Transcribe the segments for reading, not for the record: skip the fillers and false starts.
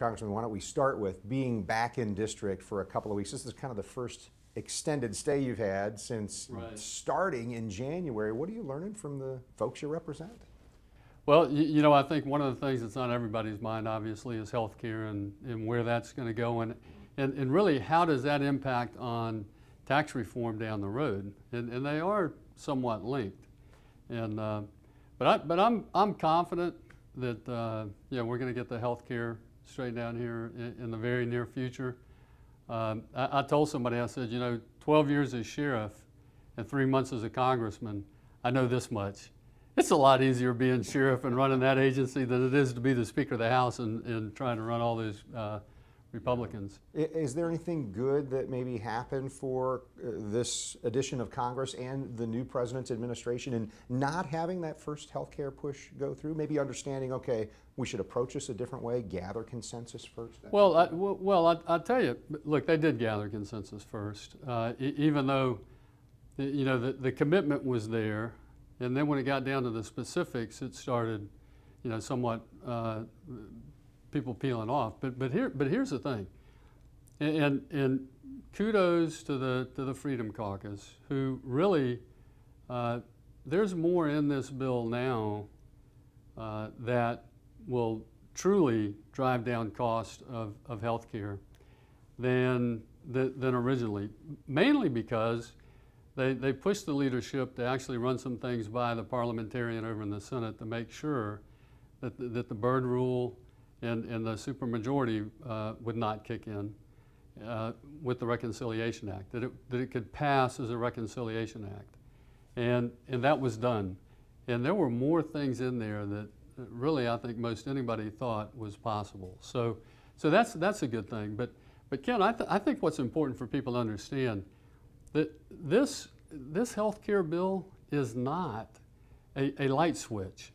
Congressman, why don't we start with being back in district for a couple of weeks. This is kind of the first extended stay you've had since starting in January. What are you learning from the folks you represent? Well, you know, I think one of the things that's on everybody's mind, obviously, is healthcare and where that's going to go, and really how does that impact on tax reform down the road? And they are somewhat linked. And but I'm confident that yeah, we're going to get the healthcare straightened out here in the very near future. I told somebody, I said, you know, 12 years as sheriff and 3 months as a congressman, I know this much. It's a lot easier being sheriff and running that agency than it is to be the Speaker of the House and trying to run all these Republicans. Is there anything good that maybe happened for this edition of Congress and the new president's administration in not having that first health care push go through? Maybe understanding, okay, we should approach this a different way, gather consensus first? Well, I'll tell you, look, they did gather consensus first, even though, you know, the commitment was there. And then when it got down to the specifics, it started, you know, somewhat people peeling off. But here's the thing, and kudos to the Freedom Caucus, who really there's more in this bill now that will truly drive down cost of health care than originally, mainly because they pushed the leadership to actually run some things by the parliamentarian over in the Senate to make sure that the Byrd rule and the supermajority would not kick in with the Reconciliation Act, that it could pass as a Reconciliation Act. And that was done. And there were more things in there that really I think most anybody thought was possible. So that's a good thing. But Ken, I think what's important for people to understand that this health care bill is not a light switch.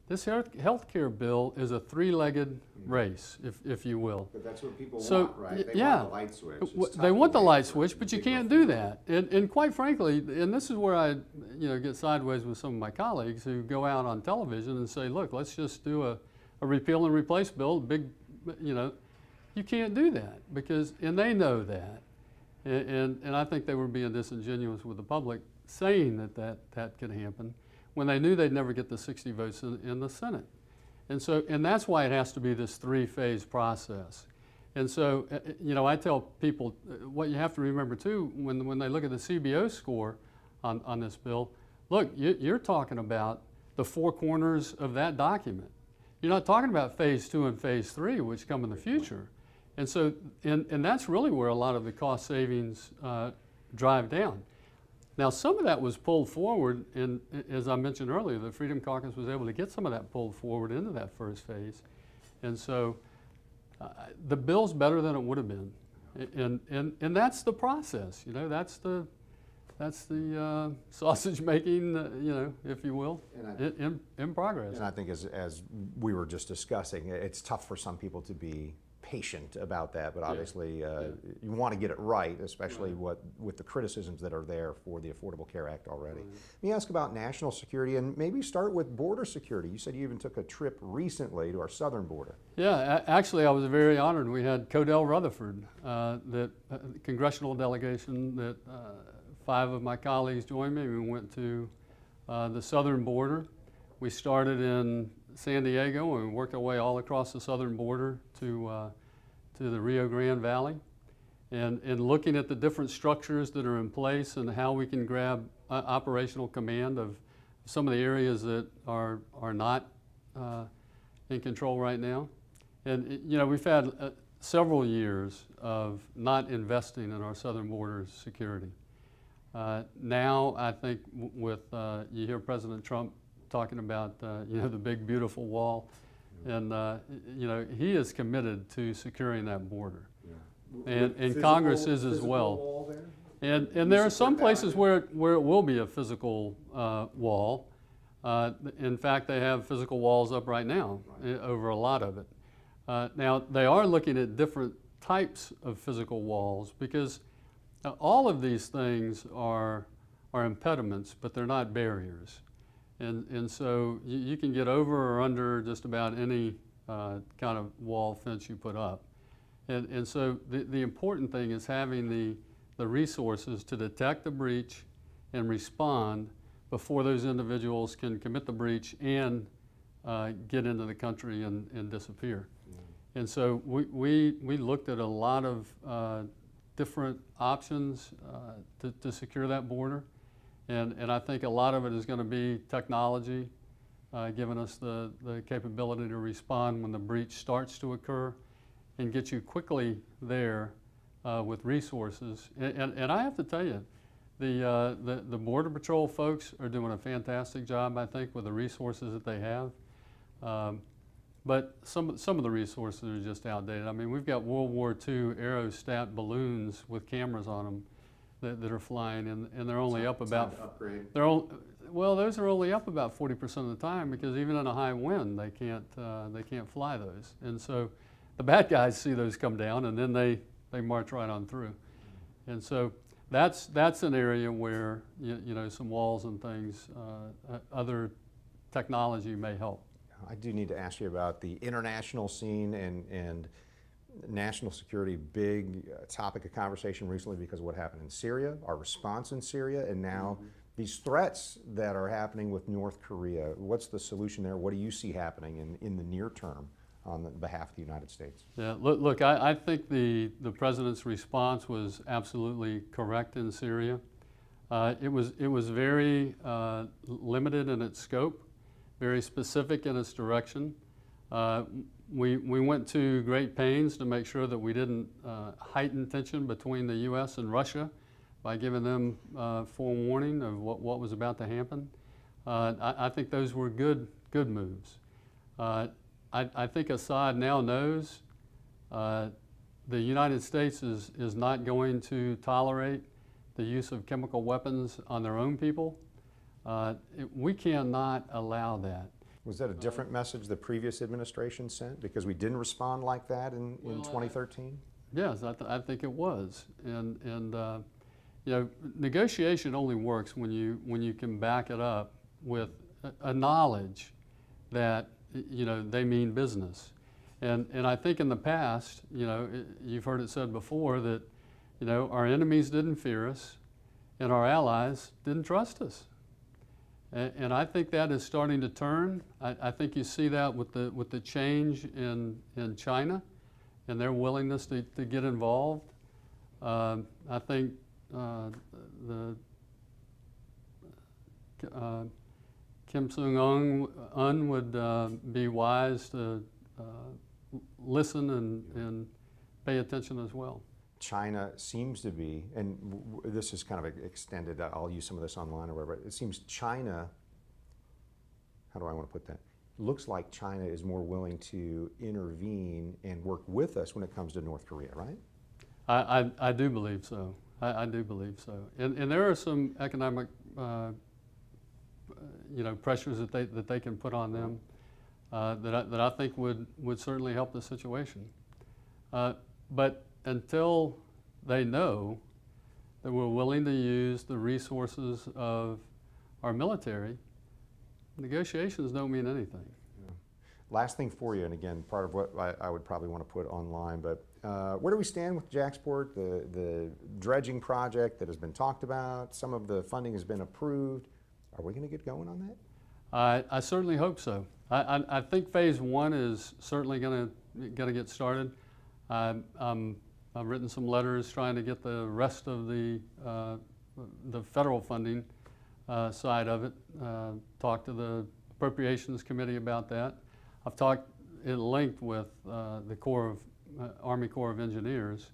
This health care bill is a three-legged race, if you will. But that's what people want, right? They want the light switch. They want the light switch, but you can't do that. And quite frankly, and this is where I get sideways with some of my colleagues who go out on television and say, look, let's just do a repeal and replace bill, big, you can't do that because, and they know that. And I think they were being disingenuous with the public saying that could happen when they knew they'd never get the 60 votes in the Senate. And that's why it has to be this three-phase process. And so, I tell people what you have to remember too when they look at the CBO score on this bill, look, you're talking about the four corners of that document. You're not talking about phase 2 and phase 3, which come in the future. And so, and that's really where a lot of the cost savings drive down. Now, some of that was pulled forward, and as I mentioned earlier, the Freedom Caucus was able to get some of that pulled forward into that first phase. And so, the bill's better than it would have been, and that's the process. That's the sausage making, if you will, in progress. And I think as we were just discussing, it's tough for some people to be patient about that, but obviously you want to get it right, especially with the criticisms that are there for the Affordable Care Act already. Let me ask about national security and maybe start with border security. You said you even took a trip recently to our southern border. Yeah, actually I was very honored. We had Codell Rutherford, the congressional delegation that 5 of my colleagues joined me. We went to the southern border. We started in San Diego and we worked our way all across the southern border to the Rio Grande Valley, and looking at the different structures that are in place and how we can grab operational command of some of the areas that are not in control right now. And we've had several years of not investing in our southern border security. Now I think with you hear President Trump talking about the big beautiful wall, and he is committed to securing that border, and Congress is as well. And there are some places where it will be a physical wall. In fact, they have physical walls up right now over a lot of it. Now they are looking at different types of physical walls because all of these things are impediments, but they're not barriers. And so you can get over or under just about any kind of wall fence you put up. And so the important thing is having the resources to detect the breach and respond before those individuals can commit the breach and get into the country and disappear. And so we looked at a lot of different options to secure that border. And I think a lot of it is going to be technology, giving us the capability to respond when the breach starts to occur and get you quickly there with resources. And I have to tell you, the Border Patrol folks are doing a fantastic job, I think, with the resources that they have. But some of the resources are just outdated. I mean, we've got World War II aerostat balloons with cameras on them that are flying, and they're only up about. Well, those are only up about 40% of the time, because even in a high wind, they can't fly those. And so the bad guys see those come down, and then they march right on through. And so that's an area where you know, some walls and things, other technology may help. I do need to ask you about the international scene and national security, big topic of conversation recently because of what happened in Syria, our response in Syria, and now these threats that are happening with North Korea. What's the solution there? What do you see happening in the near term on behalf of the United States? Yeah, look, I think the President's response was absolutely correct in Syria. It was very limited in its scope, very specific in its direction. We went to great pains to make sure that we didn't heighten tension between the U.S. and Russia by giving them forewarning of what was about to happen. I think those were good moves. I think Assad now knows the United States is not going to tolerate the use of chemical weapons on their own people. We cannot allow that. Was that a different message the previous administration sent because we didn't respond like that in 2013? Yes, I think it was. And you know, negotiation only works when you can back it up with a knowledge that, you know, they mean business. And I think in the past, you know, you've heard it said before that, you know, our enemies didn't fear us and our allies didn't trust us. And I think that is starting to turn. I think you see that with the change in China and their willingness to get involved. I think Kim Jong-un would be wise to listen and pay attention as well. China seems to be, and this is kind of extended, I'll use some of this online or whatever, it seems China, how do I want to put that? Looks like China is more willing to intervene and work with us when it comes to North Korea, right? I do believe so. I do believe so. And there are some economic you know, pressures that they can put on them that I think would certainly help the situation. But until they know that we're willing to use the resources of our military, negotiations don't mean anything. Yeah. Last thing for you, and again, part of what I would probably want to put online, but where do we stand with JAXPORT, the dredging project that has been talked about? Some of the funding has been approved. Are we going to get going on that? I certainly hope so. I think phase one is certainly going to get started. I've written some letters trying to get the rest of the federal funding side of it. Talked to the Appropriations Committee about that. I've talked at length with the Army Corps of Engineers,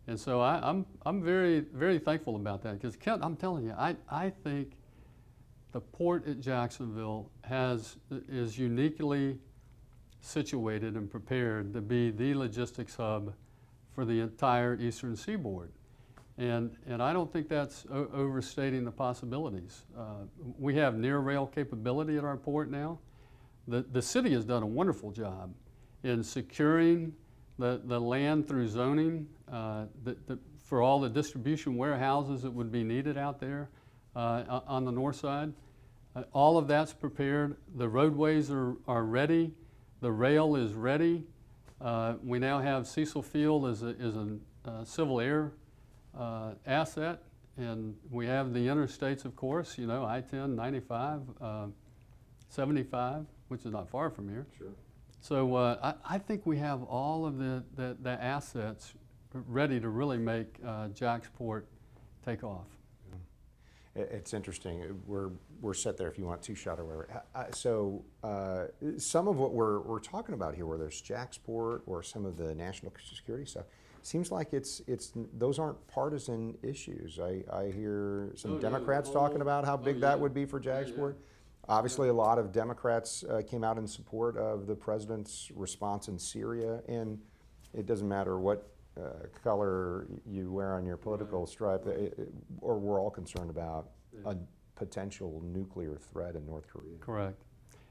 and so I'm very, very thankful about that, because I'm telling you, I think the port at Jacksonville is uniquely situated and prepared to be the logistics hub for the entire eastern seaboard. And I don't think that's overstating the possibilities. We have near rail capability at our port now. The city has done a wonderful job in securing the land through zoning for all the distribution warehouses that would be needed out there on the north side. All of that's prepared. The roadways are ready. The rail is ready. We now have Cecil Field as a civil air asset, and we have the interstates, of course, you know, I-10, 95, 75, which is not far from here. Sure. So I think we have all of the assets ready to really make Jacksport take off. It's interesting. We're set there if you want two shot or whatever. So some of what we're talking about here, whether it's Jacksport or some of the national security stuff, seems like those aren't partisan issues. I hear some Democrats talking about how big that would be for Jacksport. Obviously, a lot of Democrats came out in support of the president's response in Syria, and it doesn't matter what color you wear on your political stripe, or we're all concerned about a potential nuclear threat in North Korea. Correct.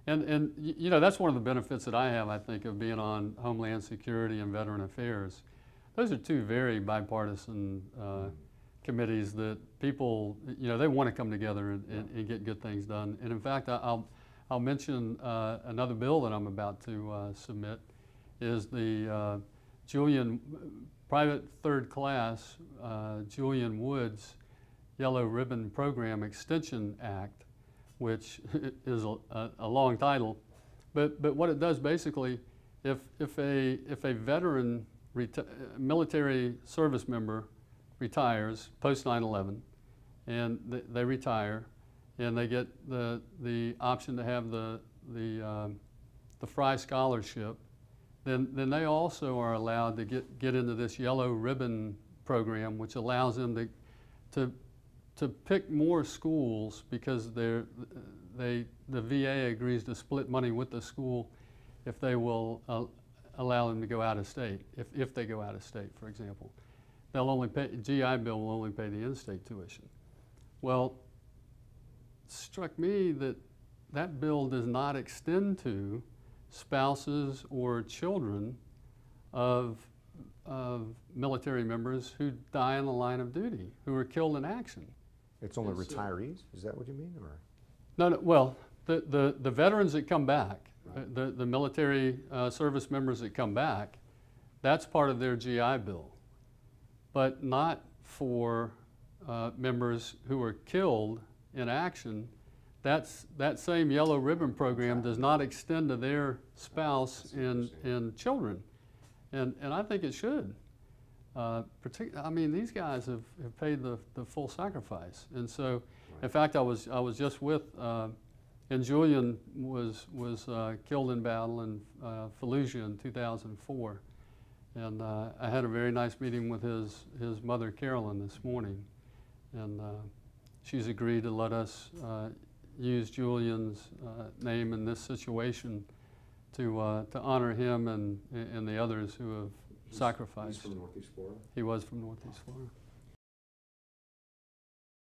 And you know, that's one of the benefits that I have, I think, of being on Homeland Security and Veteran Affairs. Those are two very bipartisan committees that people, you know, they want to come together and get good things done. And in fact, I'll mention another bill that I'm about to submit is the Private Third Class Julian Woods Yellow Ribbon Program Extension Act, which is a long title, but what it does basically, if a veteran military service member retires post 9/11, and they retire, and they get the option to have the Fry Scholarship, then they also are allowed to get into this Yellow Ribbon program, which allows them to pick more schools because the VA agrees to split money with the school if they will allow them to go out of state. If they go out of state, for example, they'll only pay, GI Bill will only pay the in-state tuition. Well, it struck me that that bill does not extend to spouses or children of military members who die in the line of duty, who are killed in action. It's only retirees? Is that what you mean? Or? No, well, the veterans that come back, right. the military service members that come back, that's part of their GI Bill, but not for members who are killed in action. That same Yellow Ribbon program does not extend to their spouse and children, and I think it should. I mean, these guys have paid the full sacrifice, and so, in fact, I was just with, and Julian was killed in battle in Fallujah in 2004, and I had a very nice meeting with his mother Carolyn this morning, and she's agreed to let us use Julian's name in this situation to honor him and the others who have sacrificed. He's from Northeast Florida? He was from Northeast Florida.